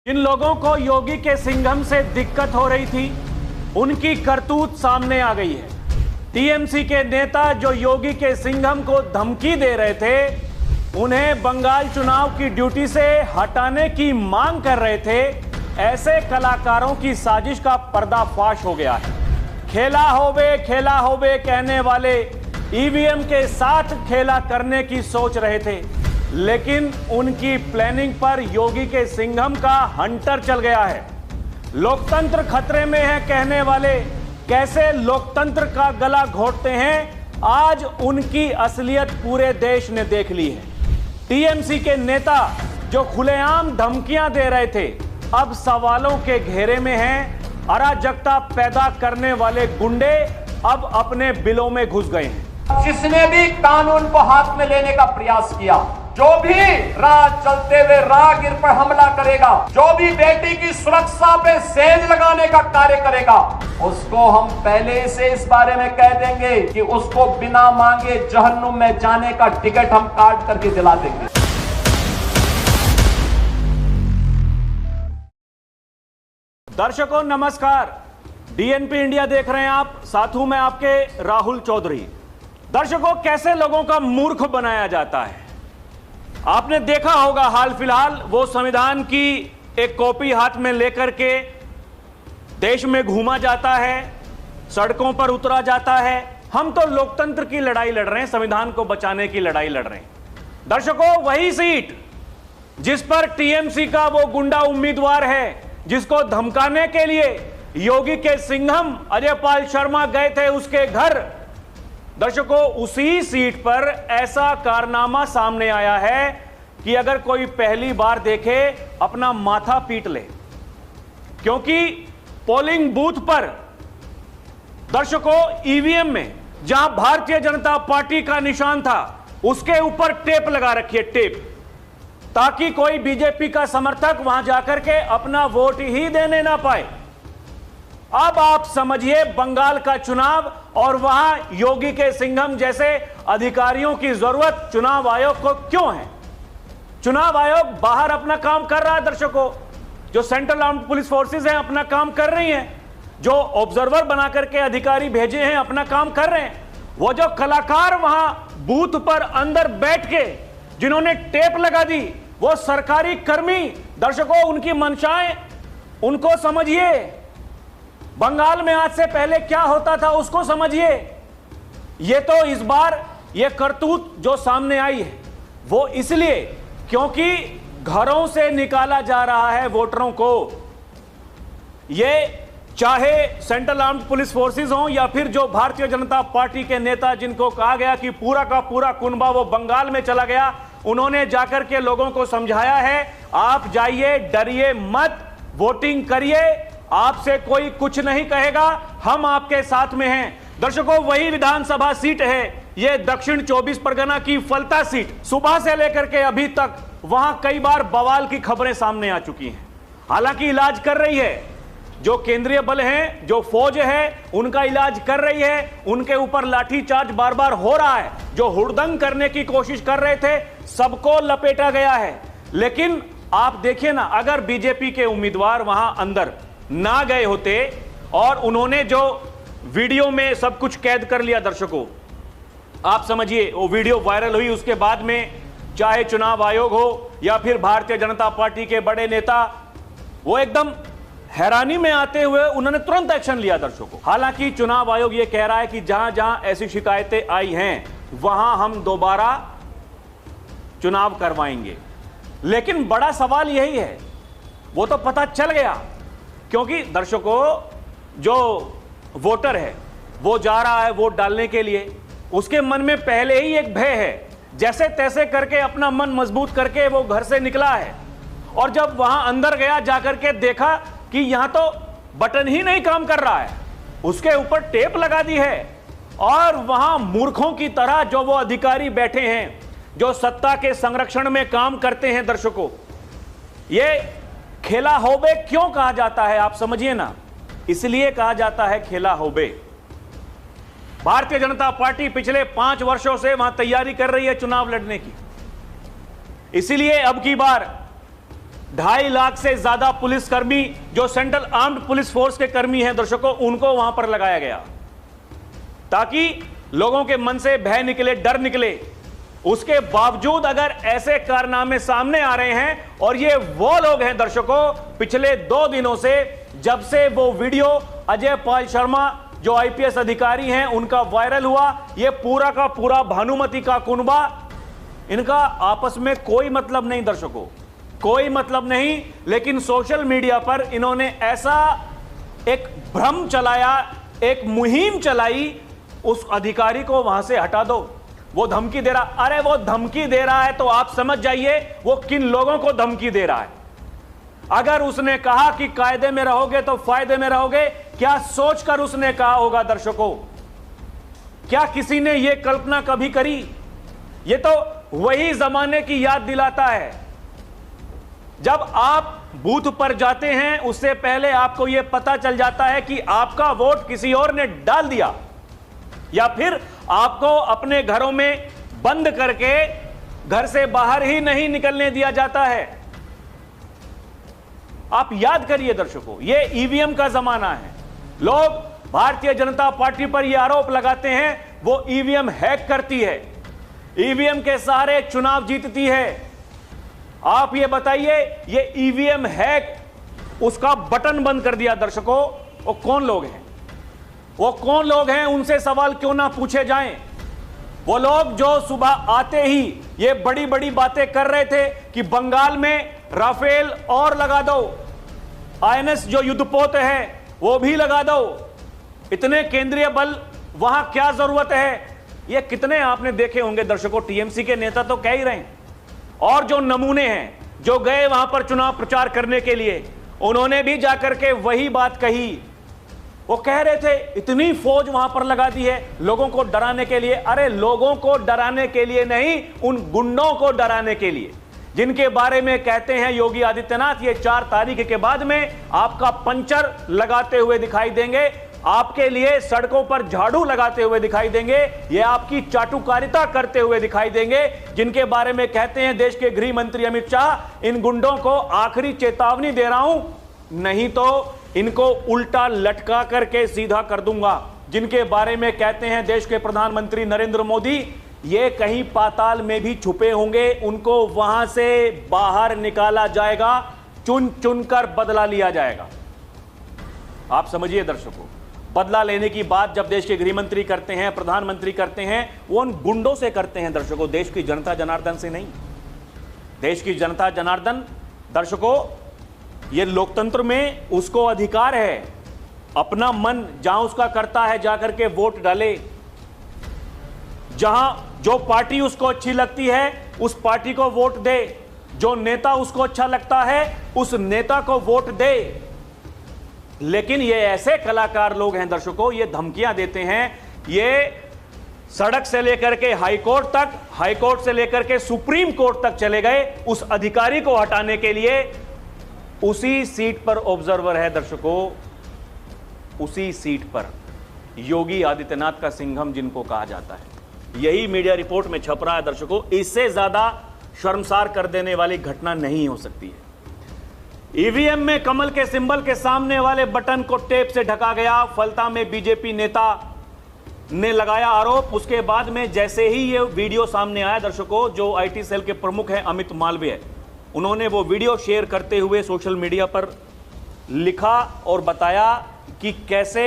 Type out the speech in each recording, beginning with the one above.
जिन लोगों को योगी के सिंघम से दिक्कत हो रही थी, उनकी करतूत सामने आ गई है। टीएमसी के नेता जो योगी के सिंघम को धमकी दे रहे थे, उन्हें बंगाल चुनाव की ड्यूटी से हटाने की मांग कर रहे थे, ऐसे कलाकारों की साजिश का पर्दाफाश हो गया है। खेला होबे कहने वाले ईवीएम के साथ खेला करने की सोच रहे थे, लेकिन उनकी प्लानिंग पर योगी के सिंघम का हंटर चल गया है। लोकतंत्र खतरे में है कहने वाले कैसे लोकतंत्र का गला घोटते हैं, आज उनकी असलियत पूरे देश ने देख ली है। टीएमसी के नेता जो खुलेआम धमकियां दे रहे थे, अब सवालों के घेरे में हैं। अराजकता पैदा करने वाले गुंडे अब अपने बिलों में घुस गए हैं। जिसने भी कानून को हाथ में लेने का प्रयास किया, जो भी राह चलते हुए राहगीर पर हमला करेगा, जो भी बेटी की सुरक्षा पे सेंध लगाने का कार्य करेगा, उसको हम पहले से इस बारे में कह देंगे कि उसको बिना मांगे जहन्नुम में जाने का टिकट हम काट करके दिला देंगे। दर्शकों नमस्कार, डीएनपी इंडिया देख रहे हैं आप, साथ हूं मैं आपके राहुल चौधरी। दर्शकों, कैसे लोगों का मूर्ख बनाया जाता है। आपने देखा होगा हाल फिलहाल वो संविधान की एक कॉपी हाथ में लेकर के देश में घूमा जाता है, सड़कों पर उतरा जाता है। हम तो लोकतंत्र की लड़ाई लड़ रहे हैं, संविधान को बचाने की लड़ाई लड़ रहे हैं। दर्शकों, वही सीट जिस पर टीएमसी का वो गुंडा उम्मीदवार है, जिसको धमकाने के लिए योगी के सिंघम अजय पाल शर्मा गए थे उसके घर, दर्शकों उसी सीट पर ऐसा कारनामा सामने आया है कि अगर कोई पहली बार देखे अपना माथा पीट ले। क्योंकि पोलिंग बूथ पर दर्शकों ईवीएम में जहां भारतीय जनता पार्टी का निशान था, उसके ऊपर टेप लगा रखी है, टेप, ताकि कोई बीजेपी का समर्थक वहां जाकर के अपना वोट ही देने ना पाए। अब आप समझिए बंगाल का चुनाव और वहां योगी के सिंघम जैसे अधिकारियों की जरूरत चुनाव आयोग को क्यों है। चुनाव आयोग बाहर अपना काम कर रहा है दर्शकों, जो सेंट्रल आर्म्ड पुलिस फोर्सेस हैं अपना काम कर रही हैं, जो ऑब्जर्वर बना करके अधिकारी भेजे हैं अपना काम कर रहे हैं। वो जो कलाकार वहां बूथ पर अंदर बैठ के जिन्होंने टेप लगा दी, वो सरकारी कर्मी, दर्शकों उनकी मंशाएं उनको समझिए। बंगाल में आज से पहले क्या होता था उसको समझिए। ये तो इस बार ये करतूत जो सामने आई है वो इसलिए क्योंकि घरों से निकाला जा रहा है वोटरों को। ये चाहे सेंट्रल आर्म्ड पुलिस फोर्सेस हों या फिर जो भारतीय जनता पार्टी के नेता जिनको कहा गया कि पूरा का पूरा कुनबा वो बंगाल में चला गया, उन्होंने जाकर के लोगों को समझाया है, आप जाइए, डरिए मत, वोटिंग करिए, आपसे कोई कुछ नहीं कहेगा, हम आपके साथ में हैं। दर्शकों, वही विधानसभा सीट है ये दक्षिण 24 परगना की फलता सीट। सुबह से लेकर के अभी तक वहां कई बार बवाल की खबरें सामने आ चुकी हैं। हालांकि इलाज कर रही है, जो केंद्रीय बल हैं, जो फौज है, उनका इलाज कर रही है। उनके ऊपर लाठीचार्ज बार बार हो रहा है। जो हुड़दंग करने की कोशिश कर रहे थे सबको लपेटा गया है। लेकिन आप देखिए ना, अगर बीजेपी के उम्मीदवार वहां अंदर ना गए होते और उन्होंने जो वीडियो में सब कुछ कैद कर लिया, दर्शकों आप समझिए वो वीडियो वायरल हुई, उसके बाद में चाहे चुनाव आयोग हो या फिर भारतीय जनता पार्टी के बड़े नेता, वो एकदम हैरानी में आते हुए उन्होंने तुरंत एक्शन लिया दर्शकों। हालांकि चुनाव आयोग ये कह रहा है कि जहां जहां ऐसी शिकायतें आई हैं वहां हम दोबारा चुनाव करवाएंगे। लेकिन बड़ा सवाल यही है, वो तो पता चल गया, क्योंकि दर्शकों जो वोटर है वो जा रहा है वोट डालने के लिए, उसके मन में पहले ही एक भय है। जैसे तैसे करके अपना मन मजबूत करके वो घर से निकला है, और जब वहां अंदर गया जाकर के देखा कि यहां तो बटन ही नहीं काम कर रहा है, उसके ऊपर टेप लगा दी है, और वहां मूर्खों की तरह जो वो अधिकारी बैठे हैं जो सत्ता के संरक्षण में काम करते हैं। दर्शकों, ये खेला होबे क्यों कहा जाता है आप समझिए ना, इसलिए कहा जाता है खेला होबे। भारतीय जनता पार्टी पिछले 5 वर्षों से वहां तैयारी कर रही है चुनाव लड़ने की, इसीलिए अब की बार 2.5 लाख से ज्यादा पुलिसकर्मी जो सेंट्रल आर्म्ड पुलिस फोर्स के कर्मी हैं दर्शकों, उनको वहां पर लगाया गया ताकि लोगों के मन से भय निकले, डर निकले। उसके बावजूद अगर ऐसे कारनामे सामने आ रहे हैं, और ये वो लोग हैं दर्शकों पिछले 2 दिनों से, जब से वो वीडियो अजय पाल शर्मा जो आईपीएस अधिकारी हैं उनका वायरल हुआ, ये पूरा का पूरा भानुमति का कुनबा, इनका आपस में कोई मतलब नहीं दर्शकों, कोई मतलब नहीं। लेकिन सोशल मीडिया पर इन्होंने ऐसा एक भ्रम चलाया, एक मुहिम चलाई, उस अधिकारी को वहां से हटा दो, वो धमकी दे रहा। अरे वो धमकी दे रहा है तो आप समझ जाइए वो किन लोगों को धमकी दे रहा है। अगर उसने कहा कि कायदे में रहोगे तो फायदे में रहोगे, क्या सोचकर उसने कहा होगा दर्शकों? क्या किसी ने यह कल्पना कभी करी? ये तो वही जमाने की याद दिलाता है जब आप बूथ पर जाते हैं, उससे पहले आपको यह पता चल जाता है कि आपका वोट किसी और ने डाल दिया, या फिर आपको अपने घरों में बंद करके घर से बाहर ही नहीं निकलने दिया जाता है। आप याद करिए दर्शकों, यह ईवीएम का जमाना है। लोग भारतीय जनता पार्टी पर यह आरोप लगाते हैं वो ईवीएम हैक करती है, ईवीएम के सहारे चुनाव जीतती है। आप ये बताइए, ये ईवीएम हैक उसका बटन बंद कर दिया दर्शकों, वो कौन लोग हैं? वो कौन लोग हैं? उनसे सवाल क्यों ना पूछे जाएं? वो लोग जो सुबह आते ही ये बड़ी बड़ी बातें कर रहे थे कि बंगाल में राफेल और लगा दो, आईएनएस जो युद्धपोत है वो भी लगा दो, इतने केंद्रीय बल वहां क्या जरूरत है? ये कितने आपने देखे होंगे दर्शकों, टीएमसी के नेता तो कह ही रहे हैं, और जो नमूने हैं जो गए वहां पर चुनाव प्रचार करने के लिए, उन्होंने भी जाकर के वही बात कही। वो कह रहे थे इतनी फौज वहां पर लगा दी है लोगों को डराने के लिए। अरे लोगों को डराने के लिए नहीं, उन गुंडों को डराने के लिए जिनके बारे में कहते हैं योगी आदित्यनाथ ये 4 तारीख के बाद में आपका पंचर लगाते हुए दिखाई देंगे, आपके लिए सड़कों पर झाड़ू लगाते हुए दिखाई देंगे, ये आपकी चाटुकारिता करते हुए दिखाई देंगे, जिनके बारे में कहते हैं देश के गृह मंत्री अमित शाह, इन गुंडों को आखिरी चेतावनी दे रहा हूं, नहीं तो इनको उल्टा लटका करके सीधा कर दूंगा। जिनके बारे में कहते हैं देश के प्रधानमंत्री नरेंद्र मोदी, ये कहीं पाताल में भी छुपे होंगे, उनको वहां से बाहर निकाला जाएगा, चुन चुनकर बदला लिया जाएगा। आप समझिए दर्शकों, बदला लेने की बात जब देश के गृह मंत्री करते हैं, प्रधानमंत्री करते हैं, वो उन गुंडों से करते हैं दर्शकों, देश की जनता जनार्दन से नहीं। देश की जनता जनार्दन दर्शकों, ये लोकतंत्र में उसको अधिकार है अपना मन जहां उसका करता है जाकर के वोट डाले, जहां जो पार्टी उसको अच्छी लगती है उस पार्टी को वोट दे, जो नेता उसको अच्छा लगता है उस नेता को वोट दे। लेकिन ये ऐसे कलाकार लोग हैं दर्शकों, ये धमकियां देते हैं, ये सड़क से लेकर के हाईकोर्ट तक, हाईकोर्ट से लेकर के सुप्रीम कोर्ट तक चले गए उस अधिकारी को हटाने के लिए। उसी सीट पर ऑब्जर्वर है दर्शकों, उसी सीट पर योगी आदित्यनाथ का सिंघम जिनको कहा जाता है, यही मीडिया रिपोर्ट में छप रहा है दर्शकों। इससे ज्यादा शर्मसार कर देने वाली घटना नहीं हो सकती है। ईवीएम में कमल के सिंबल के सामने वाले बटन को टेप से ढका गया, फलता में बीजेपी नेता ने लगाया आरोप। उसके बाद में जैसे ही ये वीडियो सामने आया दर्शकों, जो आईटी सेल के प्रमुख हैं अमित मालवीय, उन्होंने वो वीडियो शेयर करते हुए सोशल मीडिया पर लिखा और बताया कि कैसे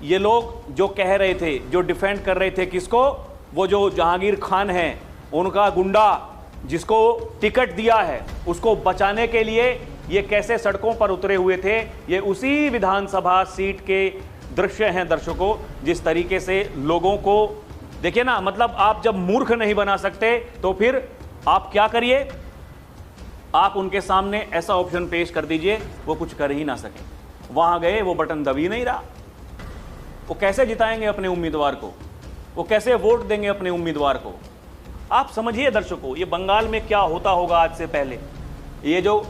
ये लोग जो कह रहे थे, जो डिफेंड कर रहे थे किसको, वो जो जहांगीर खान है उनका गुंडा जिसको टिकट दिया है, उसको बचाने के लिए ये कैसे सड़कों पर उतरे हुए थे। ये उसी विधानसभा सीट के दृश्य हैं दर्शकों, जिस तरीके से लोगों को देखिए ना, मतलब आप जब मूर्ख नहीं बना सकते तो फिर आप क्या करिए, आप उनके सामने ऐसा ऑप्शन पेश कर दीजिए वो कुछ कर ही ना सके। वहां गए, वो बटन दब ही नहीं रहा, वो कैसे जिताएंगे अपने उम्मीदवार को, वो कैसे वोट देंगे अपने उम्मीदवार को। आप समझिए दर्शकों, ये बंगाल में क्या होता होगा आज से पहले, ये जो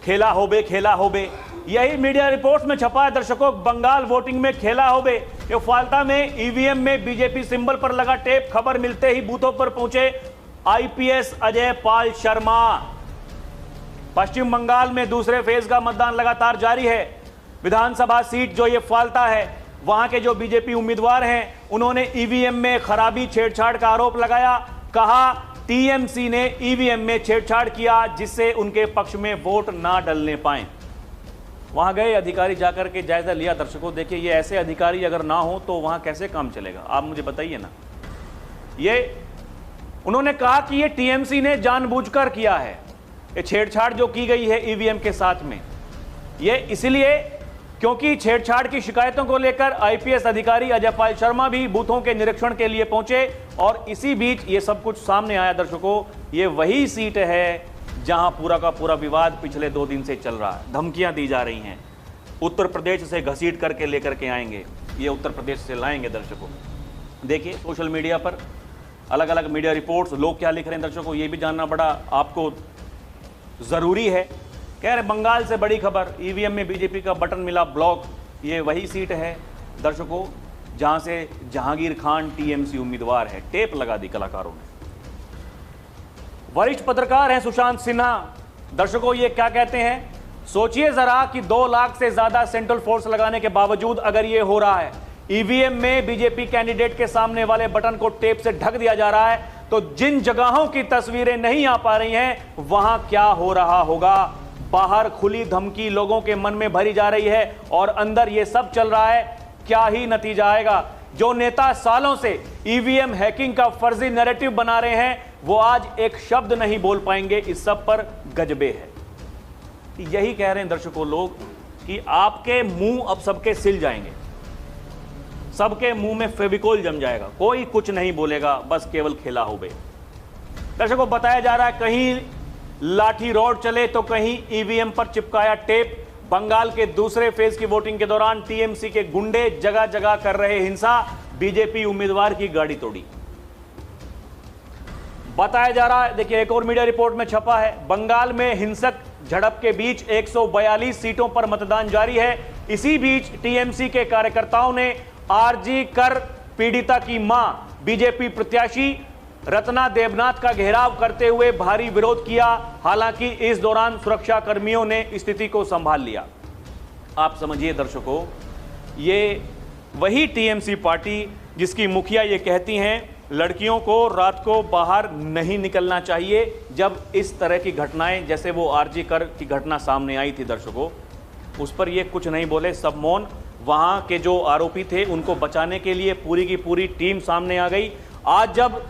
खेला होबे, यही मीडिया रिपोर्ट्स में छपा है दर्शकों। बंगाल वोटिंग में खेला होबे, ये फाल्ता में ईवीएम में बीजेपी सिंबल पर लगा टेप, खबर मिलते ही बूथों पर पहुंचे आईपीएस अजय पाल शर्मा। पश्चिम बंगाल में दूसरे फेज का मतदान लगातार जारी है। विधानसभा सीट जो ये फाल्ता है, वहां के जो बीजेपी उम्मीदवार हैं, उन्होंने ईवीएम में खराबी छेड़छाड़ का आरोप लगाया। कहा टीएमसी ने ईवीएम में छेड़छाड़ किया जिससे उनके पक्ष में वोट ना डलने पाए। वहां गए अधिकारी जाकर के जायजा लिया। दर्शकों देखिए, ये ऐसे अधिकारी अगर ना हो तो वहां कैसे काम चलेगा, आप मुझे बताइए ना। ये उन्होंने कहा कि ये टीएमसी ने जानबूझकर किया है, ये छेड़छाड़ जो की गई है ईवीएम के साथ में, ये इसलिए क्योंकि छेड़छाड़ की शिकायतों को लेकर आईपीएस अधिकारी अजय पाल शर्मा भी बूथों के निरीक्षण के लिए पहुंचे और इसी बीच ये सब कुछ सामने आया। दर्शकों, ये वही सीट है जहां पूरा का पूरा विवाद पिछले 2 दिन से चल रहा है। धमकियां दी जा रही हैं, उत्तर प्रदेश से घसीट करके लेकर के आएंगे, ये उत्तर प्रदेश से लाएंगे। दर्शकों देखिए, सोशल मीडिया पर अलग अलग मीडिया रिपोर्ट्स, लोग क्या लिख रहे हैं दर्शकों, ये भी जानना बड़ा आपको जरूरी है। कह रहे बंगाल से बड़ी खबर, ईवीएम में बीजेपी का बटन मिला ब्लॉक। ये वही सीट है दर्शकों जहां से जहांगीर खान टीएमसी उम्मीदवार है। टेप लगा दी कलाकारों ने। वरिष्ठ पत्रकार हैं सुशांत सिन्हा। दर्शकों ये क्या कहते हैं, सोचिए जरा कि 2 लाख से ज्यादा सेंट्रल फोर्स लगाने के बावजूद अगर ये हो रहा है, ईवीएम में बीजेपी कैंडिडेट के सामने वाले बटन को टेप से ढक दिया जा रहा है, तो जिन जगहों की तस्वीरें नहीं आ पा रही हैं वहां क्या हो रहा होगा। बाहर खुली धमकी लोगों के मन में भरी जा रही है और अंदर ये सब चल रहा है, क्या ही नतीजा आएगा। जो नेता सालों से ईवीएम हैकिंग का फर्जी नैरेटिव बना रहे हैं, वो आज एक शब्द नहीं बोल पाएंगे। इस सब पर गजबे है। यही कह रहे हैं दर्शकों लोग कि आपके मुंह अब सबके सिल जाएंगे, सबके मुंह में फेविकोल जम जाएगा, कोई कुछ नहीं बोलेगा, बस केवल खेला हो बे। दर्शकों बताया जा रहा है कहीं लाठी रोड चले तो कहीं ईवीएम पर चिपकाया टेप। बंगाल के दूसरे फेज की वोटिंग के दौरान टीएमसी के गुंडे जगह जगह कर रहे हिंसा, बीजेपी उम्मीदवार की गाड़ी तोड़ी। बताया जा रहा है, देखिए एक और मीडिया रिपोर्ट में छपा है, बंगाल में हिंसक झड़प के बीच 142 सीटों पर मतदान जारी है। इसी बीच टीएमसी के कार्यकर्ताओं ने आरजी कर पीड़िता की मां बीजेपी प्रत्याशी रत्ना देवनाथ का घेराव करते हुए भारी विरोध किया। हालांकि इस दौरान सुरक्षा कर्मियों ने स्थिति को संभाल लिया। आप समझिए दर्शकों, ये वही टीएमसी पार्टी जिसकी मुखिया ये कहती हैं लड़कियों को रात को बाहर नहीं निकलना चाहिए। जब इस तरह की घटनाएं, जैसे वो आरजी कर की घटना सामने आई थी दर्शकों, उस पर ये कुछ नहीं बोले, सब मौन। वहां के जो आरोपी थे उनको बचाने के लिए पूरी की पूरी टीम सामने आ गई। आज जब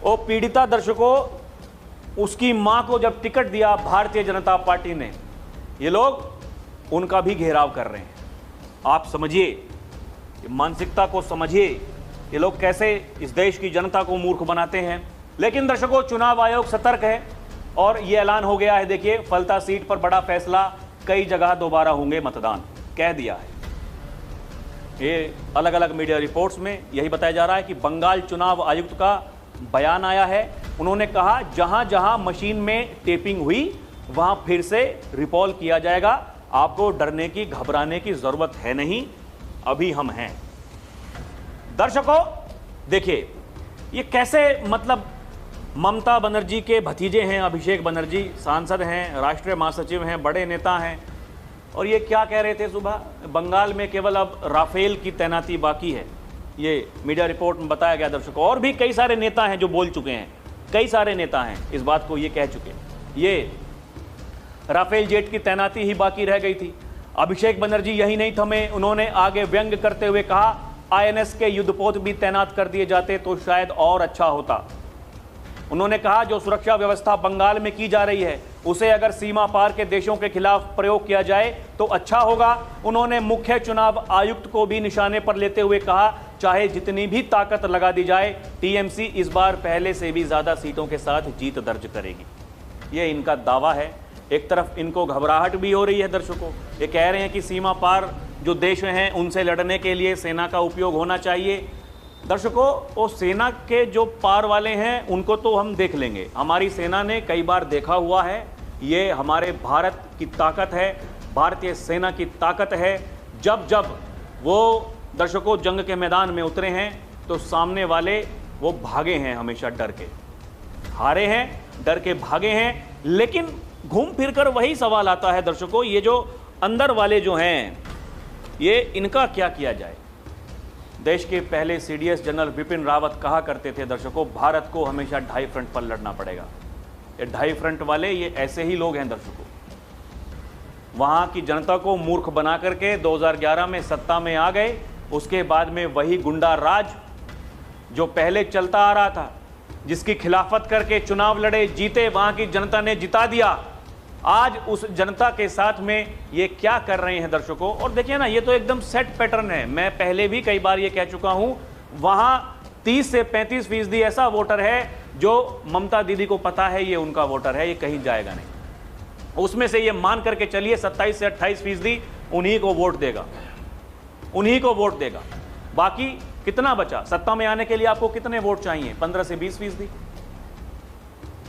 वो पीड़िता दर्शकों उसकी मां को जब टिकट दिया भारतीय जनता पार्टी ने, ये लोग उनका भी घेराव कर रहे हैं। आप समझिए, मानसिकता को समझिए, ये लोग कैसे इस देश की जनता को मूर्ख बनाते हैं। लेकिन दर्शकों चुनाव आयोग सतर्क है और ये ऐलान हो गया है, देखिए फलता सीट पर बड़ा फैसला, कई जगह दोबारा होंगे मतदान, कह दिया है। ये अलग अलग मीडिया रिपोर्ट्स में यही बताया जा रहा है कि बंगाल चुनाव आयुक्त का बयान आया है। उन्होंने कहा जहां जहां मशीन में टेपिंग हुई वहां फिर से रिकॉल किया जाएगा। आपको डरने की, घबराने की जरूरत है नहीं, अभी हम हैं। दर्शकों देखिए ये कैसे, मतलब ममता बनर्जी के भतीजे हैं अभिषेक बनर्जी, सांसद हैं, राष्ट्रीय महासचिव हैं, बड़े नेता हैं, और ये क्या कह रहे थे सुबह, बंगाल में केवल अब राफेल की तैनाती बाकी है। ये मीडिया रिपोर्ट में बताया गया दर्शकों। और भी कई सारे नेता हैं जो बोल चुके हैं, कई सारे नेता हैं इस बात को ये कह चुके, ये राफेल जेट की तैनाती ही बाकी रह गई थी। अभिषेक बनर्जी यही नहीं थमे, उन्होंने आगे व्यंग करते हुए कहा आईएनएस के युद्धपोत भी तैनात कर दिए जाते तो शायद और अच्छा होता। उन्होंने कहा जो सुरक्षा व्यवस्था बंगाल में की जा रही है उसे अगर सीमा पार के देशों के खिलाफ प्रयोग किया जाए तो अच्छा होगा। उन्होंने मुख्य चुनाव आयुक्त को भी निशाने पर लेते हुए कहा चाहे जितनी भी ताकत लगा दी जाए, टीएमसी इस बार पहले से भी ज्यादा सीटों के साथ जीत दर्ज करेगी। ये इनका दावा है। एक तरफ इनको घबराहट भी हो रही है दर्शकों, ये कह रहे हैं कि सीमा पार जो देश हैं उनसे लड़ने के लिए सेना का उपयोग होना चाहिए। दर्शकों वो सेना के जो पार वाले हैं उनको तो हम देख लेंगे, हमारी सेना ने कई बार देखा हुआ है, ये हमारे भारत की ताकत है, भारतीय सेना की ताकत है। जब जब वो दर्शकों जंग के मैदान में उतरे हैं तो सामने वाले वो भागे हैं, हमेशा डर के हारे हैं, डर के भागे हैं। लेकिन घूम फिर कर वही सवाल आता है दर्शकों, ये जो अंदर वाले जो हैं, ये इनका क्या किया जाए। देश के पहले सीडीएस जनरल बिपिन रावत कहा करते थे दर्शकों, भारत को हमेशा ढाई फ्रंट पर लड़ना पड़ेगा। ये ढाई फ्रंट वाले ये ऐसे ही लोग हैं दर्शकों। वहां की जनता को मूर्ख बना करके 2011 में सत्ता में आ गए। उसके बाद में वही गुंडा राज जो पहले चलता आ रहा था, जिसकी खिलाफत करके चुनाव लड़े, जीते, वहां की जनता ने जिता दिया। आज उस जनता के साथ में ये क्या कर रहे हैं दर्शकों। और देखिए ना, ये तो एकदम सेट पैटर्न है। मैं पहले भी कई बार ये कह चुका हूं, वहां 30 से 35% ऐसा वोटर है जो ममता दीदी को पता है ये उनका वोटर है, ये कहीं जाएगा नहीं। उसमें से ये मान करके चलिए 27 से 28% उन्हीं को वोट देगा, उन्हीं को वोट देगा। बाकी कितना बचा? सत्ता में आने के लिए आपको कितने वोट चाहिए? 15 से 20%।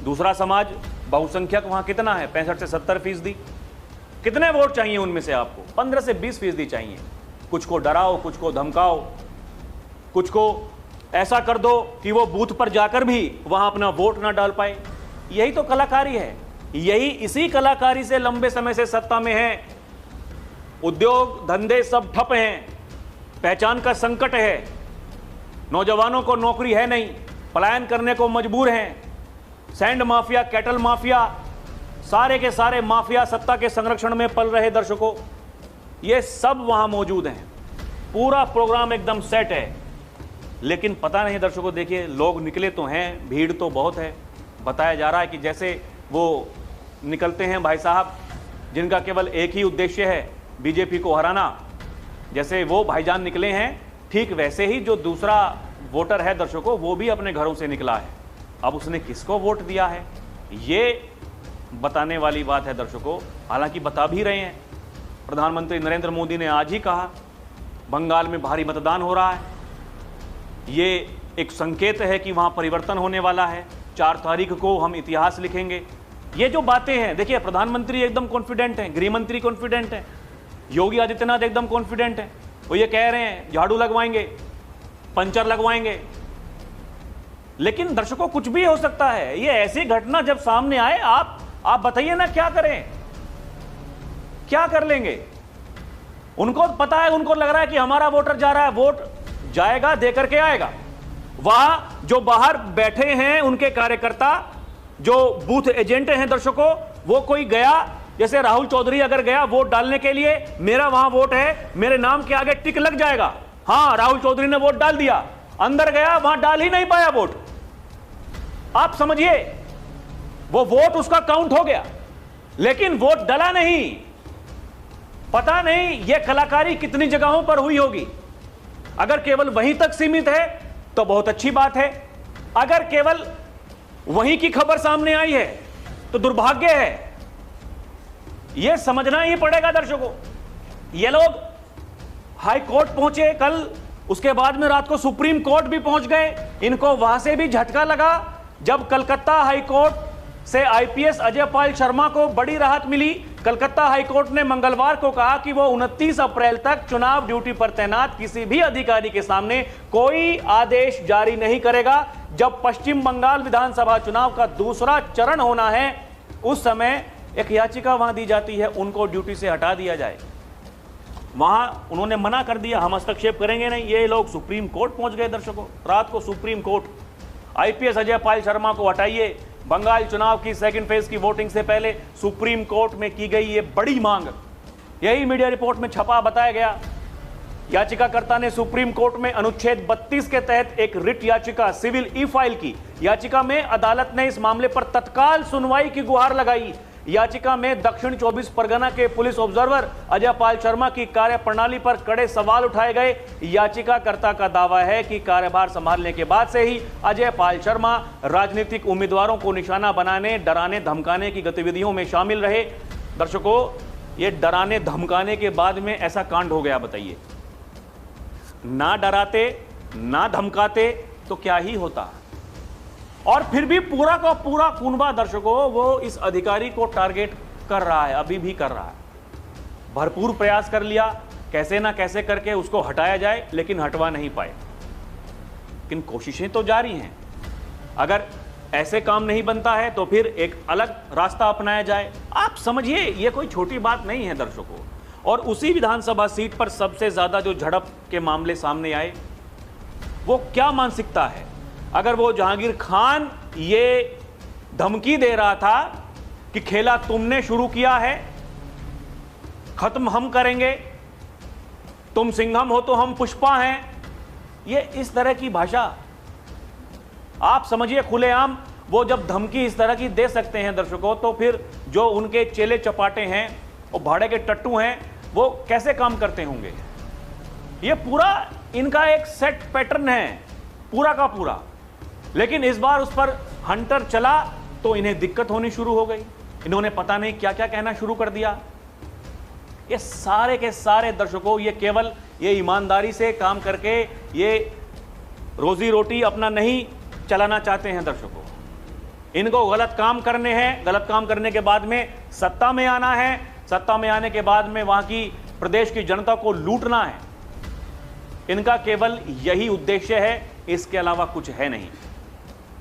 दूसरा समाज बहुसंख्यक वहां कितना है? 65 से 70%। कितने वोट चाहिए उनमें से आपको? 15 से 20% चाहिए। कुछ को डराओ, कुछ को धमकाओ, कुछ को ऐसा कर दो कि वो बूथ पर जाकर भी वहां अपना वोट ना डाल पाए। यही तो कलाकारी है। यही इसी कलाकारी से लंबे समय से सत्ता में है। उद्योग धंधे सब ठप हैं, पहचान का संकट है, नौजवानों को नौकरी है नहीं, पलायन करने को मजबूर हैं। सैंड माफिया, कैटल माफिया, सारे के सारे माफिया सत्ता के संरक्षण में पल रहे दर्शकों, ये सब वहां मौजूद हैं। पूरा प्रोग्राम एकदम सेट है। लेकिन पता नहीं दर्शकों, देखिए लोग निकले तो हैं, भीड़ तो बहुत है। बताया जा रहा है कि जैसे वो निकलते हैं भाई साहब जिनका केवल एक ही उद्देश्य है, बीजेपी को हराना, जैसे वो भाईजान निकले हैं, ठीक वैसे ही जो दूसरा वोटर है दर्शकों, वो भी अपने घरों से निकला है। अब उसने किसको वोट दिया है, ये बताने वाली बात है दर्शकों। हालांकि बता भी रहे हैं, प्रधानमंत्री नरेंद्र मोदी ने आज ही कहा बंगाल में भारी मतदान हो रहा है, ये एक संकेत है कि वहां परिवर्तन होने वाला है। 4 तारीख को हम इतिहास लिखेंगे। ये जो बातें हैं, देखिए प्रधानमंत्री एकदम कॉन्फिडेंट हैं, गृह मंत्री कॉन्फिडेंट हैं, योगी आदित्यनाथ एकदम कॉन्फिडेंट हैं। वो ये कह रहे हैं झाड़ू लगवाएंगे, पंचर लगवाएंगे। लेकिन दर्शकों कुछ भी हो सकता है। ये ऐसी घटना जब सामने आए, आप बताइए ना क्या करें, क्या कर लेंगे। उनको पता है, उनको लग रहा है कि हमारा वोटर जा रहा है, वोट जाएगा, दे करके आएगा। वहां जो बाहर बैठे हैं उनके कार्यकर्ता, जो बूथ एजेंट हैं दर्शकों, वो कोई गया, जैसे राहुल चौधरी अगर गया वोट डालने के लिए, मेरा वहां वोट है, मेरे नाम के आगे टिक लग जाएगा, हां राहुल चौधरी ने वोट डाल दिया। अंदर गया, वहां डाल ही नहीं पाया वोट। आप समझिए, वो वोट उसका काउंट हो गया, लेकिन वोट डला नहीं। पता नहीं ये कलाकारी कितनी जगहों पर हुई होगी। अगर केवल वहीं तक सीमित है तो बहुत अच्छी बात है। अगर केवल वहीं की खबर सामने आई है तो दुर्भाग्य है। यह समझना ही पड़ेगा दर्शकों। ये लोग हाई कोर्ट पहुंचे कल, उसके बाद में रात को सुप्रीम कोर्ट भी पहुंच गए। इनको वहां से भी झटका लगा जब कलकत्ता हाई कोर्ट से आईपीएस अजय पाल शर्मा को बड़ी राहत मिली। कलकत्ता हाई कोर्ट ने मंगलवार को कहा कि वो 29 अप्रैल तक चुनाव ड्यूटी पर तैनात किसी भी अधिकारी के सामने कोई आदेश जारी नहीं करेगा। जब पश्चिम बंगाल विधानसभा चुनाव का दूसरा चरण होना है, उस समय एक याचिका वहां दी जाती है, उनको ड्यूटी से हटा दिया जाए। वहां उन्होंने मना कर दिया, हम हस्तक्षेप करेंगे नहीं। ये लोग सुप्रीम कोर्ट पहुंच गए दर्शकों। रात को supreme court, IPS Ajay Pal Sharma को हटाइए। बंगाल चुनाव की सेकंड फेज की वोटिंग से पहले सुप्रीम कोर्ट में की गई ये बड़ी मांग, यही मीडिया रिपोर्ट में छपा बताया गया। याचिकाकर्ता ने सुप्रीम कोर्ट में अनुच्छेद 32 के तहत एक रिट याचिका सिविल ई फाइल की। याचिका में अदालत ने इस मामले पर तत्काल सुनवाई की गुहार लगाई। याचिका में दक्षिण 24 परगना के पुलिस ऑब्जर्वर अजय पाल शर्मा की कार्यप्रणाली पर कड़े सवाल उठाए गए। याचिकाकर्ता का दावा है कि कार्यभार संभालने के बाद से ही अजय पाल शर्मा राजनीतिक उम्मीदवारों को निशाना बनाने, डराने, धमकाने की गतिविधियों में शामिल रहे। दर्शकों, ये डराने धमकाने के बाद में ऐसा कांड हो गया, बताइए। ना डराते ना धमकाते तो क्या ही होता। और फिर भी पूरा का पूरा कुनबा दर्शकों वो इस अधिकारी को टारगेट कर रहा है, अभी भी कर रहा है। भरपूर प्रयास कर लिया, कैसे ना कैसे करके उसको हटाया जाए, लेकिन हटवा नहीं पाए। लेकिन कोशिशें तो जारी हैं। अगर ऐसे काम नहीं बनता है तो फिर एक अलग रास्ता अपनाया जाए। आप समझिए, ये कोई छोटी बात नहीं है दर्शकों। और उसी विधानसभा सीट पर सबसे ज्यादा जो झड़प के मामले सामने आए, वो क्या मानसिकता है। अगर वो जहांगीर खान ये धमकी दे रहा था कि खेला तुमने शुरू किया है, खत्म हम करेंगे, तुम सिंघम हो तो हम पुष्पा हैं, ये इस तरह की भाषा आप समझिए खुलेआम वो जब धमकी इस तरह की दे सकते हैं दर्शकों, तो फिर जो उनके चेले चपाटे हैं और भाड़े के टट्टू हैं वो कैसे काम करते होंगे। ये पूरा इनका एक सेट पैटर्न है पूरा का पूरा। लेकिन इस बार उस पर हंटर चला तो इन्हें दिक्कत होनी शुरू हो गई। इन्होंने पता नहीं क्या क्या कहना शुरू कर दिया। ये सारे के सारे दर्शकों ये केवल ये ईमानदारी से काम करके ये रोजी रोटी अपना नहीं चलाना चाहते हैं दर्शकों। इनको गलत काम करने हैं, गलत काम करने के बाद में सत्ता में आना है, सत्ता में आने के बाद में वहां की प्रदेश की जनता को लूटना है। इनका केवल यही उद्देश्य है, इसके अलावा कुछ है नहीं।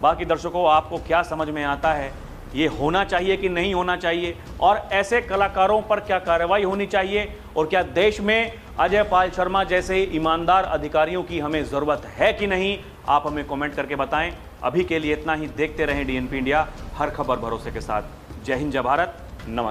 बाकी दर्शकों आपको क्या समझ में आता है, ये होना चाहिए कि नहीं होना चाहिए, और ऐसे कलाकारों पर क्या कार्रवाई होनी चाहिए, और क्या देश में अजय पाल शर्मा जैसे ईमानदार अधिकारियों की हमें ज़रूरत है कि नहीं, आप हमें कमेंट करके बताएं। अभी के लिए इतना ही। देखते रहें डीएनपी इंडिया, हर खबर भरोसे के साथ। जय हिंद, जय भारत, नमस्कार।